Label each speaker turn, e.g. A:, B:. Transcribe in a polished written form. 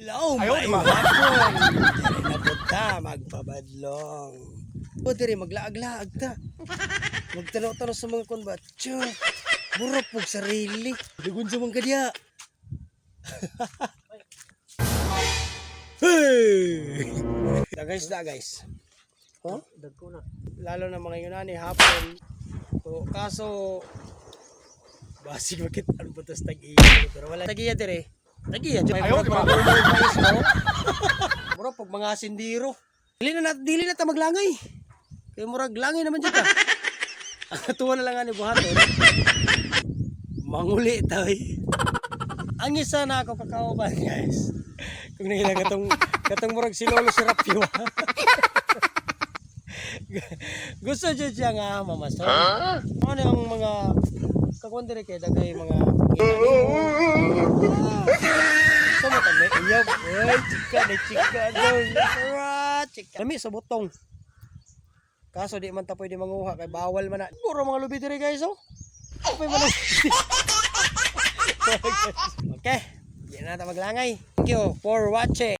A: Hello, may hapon. Napunta, magpabadlong. O diri, maglaag-laag ta. Magtanaw-tanaw sa mga konbatyo. Burap po sarili. Dugun sa mga kadya. Hey! Da guys. Huh?
B: Dagko na.
A: Lalo na mga Yunani hapon. So, kaso basig makitaan po tas tag-iya. Pero wala tag-iya dire. Tag-iya. Ayaw, di ba? Mura pag mga sindiro. Dili na ta maglangay. Kaya murag langay naman dyan ta. Ang tuwa na lang ni buhaton. Manguli tayo. Ang isa na ako kakauban guys. Kung nakita katong murag si Lolo si Rapio. Gusto dyan siya nga mamason. Ano yung mga kakondere kaya dagay mga sa mo tabi iyaw. Ay, chika daw. Chika. Lami sa butong. Kaso di man ta pwede manguha kay bawal man na. Puro mga lubi diri guys oh. Kapay man. Okay. Di na ta maglangay. Thank you for watching.